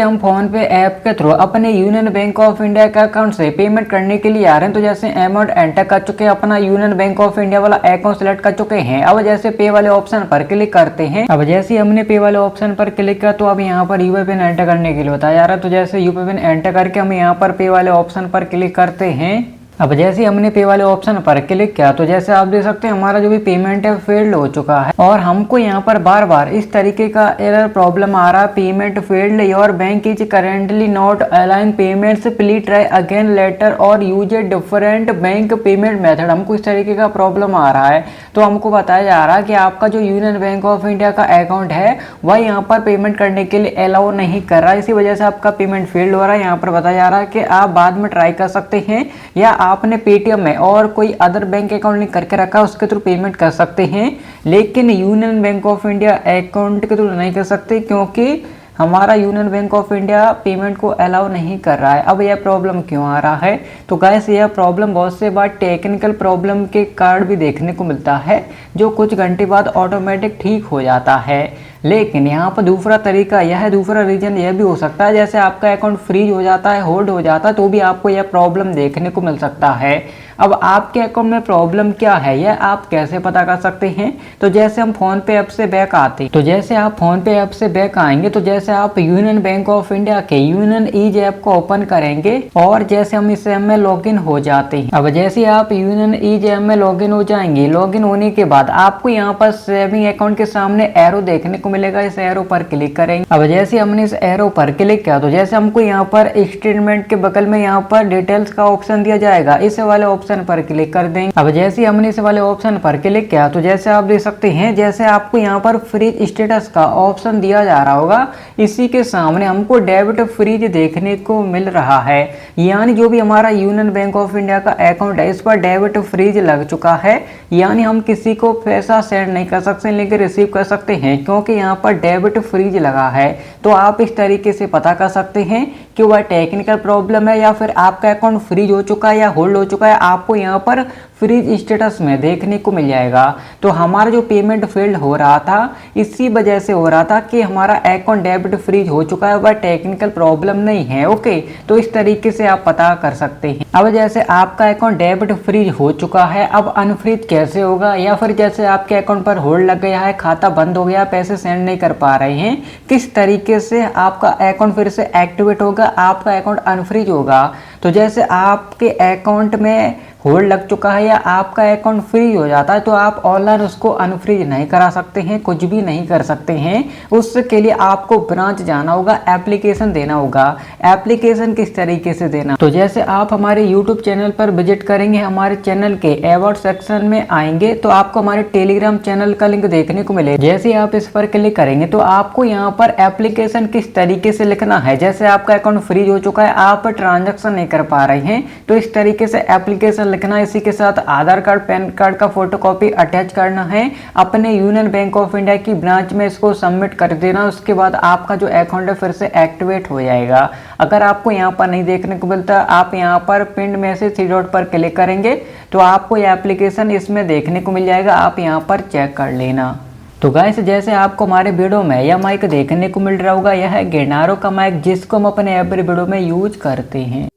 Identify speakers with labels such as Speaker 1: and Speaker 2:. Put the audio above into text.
Speaker 1: हम फोन पे ऐप के थ्रू अपने यूनियन बैंक ऑफ इंडिया के अकाउंट से पेमेंट करने के लिए आ रहे हैं। तो जैसे अमाउंट एंटर कर चुके हैं, अपना यूनियन बैंक ऑफ इंडिया वाला अकाउंट सेलेक्ट कर चुके हैं। अब जैसे पे वाले ऑप्शन पर क्लिक करते हैं। अब जैसे हमने पे वाले ऑप्शन पर क्लिक किया तो अब यहाँ पर यूपीआई पिन एंटर करने के लिए बताया जा रहा है। तो जैसे यूपीआई पिन एंटर करके हम यहाँ पर पे वाले ऑप्शन पर क्लिक करते हैं। अब जैसे हमने पे वाले ऑप्शन पर क्लिक किया तो जैसे आप देख सकते हैं हमारा जो भी पेमेंट है फेल्ड हो चुका है और हमको यहाँ पर बार बार इस तरीके का एरर प्रॉब्लम आ रहा है, payment failed, your bank is currently not align payments, please try again later और use a different bank payment method. हमको इस तरीके का प्रॉब्लम आ रहा है। तो हमको बताया जा रहा है कि आपका जो यूनियन बैंक ऑफ इंडिया का अकाउंट है वह यहाँ पर पेमेंट करने के लिए अलाउ नहीं कर रहा है, इसी वजह से आपका पेमेंट फेल्ड हो रहा है। यहाँ पर बताया जा रहा है कि आप बाद में ट्राई कर सकते हैं या आपने पेटीएम में और कोई अदर बैंक अकाउंट लिंक करके रखा है उसके थ्रू पेमेंट कर सकते हैं, लेकिन union bank of India account के थ्रू नहीं कर सकते क्योंकि हमारा union bank of India payment को अलाउ नहीं कर रहा है। अब यह प्रॉब्लम क्यों आ रहा है? तो गाइस यह प्रॉब्लम बहुत से बार टेक्निकल प्रॉब्लम के कारण भी देखने को मिलता है, जो कुछ घंटे बाद ऑटोमेटिक ठीक हो जाता है। लेकिन यहाँ पर दूसरा तरीका यह दूसरा रीजन यह भी हो सकता है, जैसे आपका अकाउंट फ्रीज हो जाता है, होल्ड हो जाता है, तो भी आपको यह प्रॉब्लम देखने को मिल सकता है। अब आपके अकाउंट में प्रॉब्लम क्या है यह आप कैसे पता कर सकते हैं? तो जैसे हम फोन पे ऐप से बैक आते हैं, तो जैसे आप फोन पे ऐप से बैक आएंगे तो जैसे आप यूनियन बैंक ऑफ इंडिया के यूनियन ईज ऐप को ओपन करेंगे और जैसे हम इस ऐप में लॉगिन हो जाते हैं। अब जैसे आप यूनियन ईज ऐप में लॉगिन हो जाएंगे, लॉगिन होने के बाद आपको यहाँ पर सेविंग अकाउंट के सामने एरो देखने को मिलेगा, इस एरो पर क्लिक करेंगे। अब जैसे हमने इस एरो पर क्लिक किया तो जैसे हमको यहाँ पर स्टेटमेंट के बगल में यहाँ पर डिटेल्स का ऑप्शन दिया जाएगा, इस वाले ऑप्शन पर क्लिक कर देंगे। अब जैसे हमने इस वाले ऑप्शन पर क्लिक किया तो जैसे आप देख सकते हैं जैसे आपको यहाँ पर फ्रीज स्टेटस का ऑप्शन दिया जा रहा होगा, इसी के सामने हमको डेबिट फ्रीज देखने को मिल रहा है। यानी जो भी हमारा यूनियन बैंक ऑफ इंडिया का अकाउंट है इस पर डेबिट फ्रीज लग चुका है, यानी हम किसी को पैसा सेंड नहीं कर सकते लेकिन रिसीव कर सकते हैं क्योंकि यहाँ पर डेबिट फ्रीज लगा है। तो आप इस तरीके से पता कर सकते हैं कि वह टेक्निकल प्रॉब्लम है या फिर आपका अकाउंट फ्रीज हो चुका है या होल्ड हो चुका है, आपको यहाँ पर फ्रीज स्टेटस में देखने को मिल जाएगा। तो हमारा जो पेमेंट फेल्ड हो रहा था इसी वजह से हो रहा था कि हमारा अकाउंट डेबिट फ्रीज हो चुका है, वह टेक्निकल प्रॉब्लम नहीं है। ओके, तो इस तरीके से आप पता कर सकते हैं। अब जैसे आपका अकाउंट डेबिट फ्रीज हो चुका है, अब अनफ्रीज कैसे होगा, या फिर जैसे आपके अकाउंट पर होल्ड लग गया है, खाता बंद हो गया, पैसे सेंड नहीं कर पा रहे हैं, किस तरीके से आपका अकाउंट फिर से एक्टिवेट होगा, आपका अकाउंट अनफ्रीज होगा। तो जैसे आपके अकाउंट में होल्ड लग चुका है या आपका अकाउंट फ्रीज हो जाता है तो आप ऑनलाइन उसको अनफ्रीज नहीं करा सकते हैं, कुछ भी नहीं कर सकते हैं। उसके लिए आपको ब्रांच जाना होगा, एप्लीकेशन देना होगा। एप्लीकेशन किस तरीके से देना, तो जैसे आप हमारे यूट्यूब चैनल पर विजिट करेंगे, हमारे चैनल के अबाउट सेक्शन में आएंगे तो आपको हमारे टेलीग्राम चैनल का लिंक देखने को मिलेगा। जैसे आप इस पर क्लिक करेंगे तो आपको यहाँ पर एप्लीकेशन किस तरीके से लिखना है। जैसे आपका अकाउंट फ्रीज हो चुका है, आप ट्रांजेक्शन नहीं कर पा रहे हैं, तो इस तरीके से एप्लीकेशन लिखना। इसी के साथ आधार कार्ड, पैन कार्ड का फोटोकॉपी अटैच करना है, अपने यूनियन बैंक ऑफ इंडिया की ब्रांच में इसको सबमिट कर देना। उसके बाद आपका जो अकाउंट है फिर से एक्टिवेट हो जाएगा। अगर आपको यहाँ पर नहीं देखने को मिलता, आप यहाँ पर पिन मैसेज 3 डॉट पर क्लिक करेंगे तो आपको ये एप्लीकेशन इसमें देखने को मिल जाएगा, आप यहाँ पर चेक कर लेना। तो गाइस जैसे आपको हमारे वीडियो में यह माइक देखने को मिल रहा होगा, यह है गिरनारो का माइक जिसको हम अपने एवरी वीडियो में यूज करते हैं।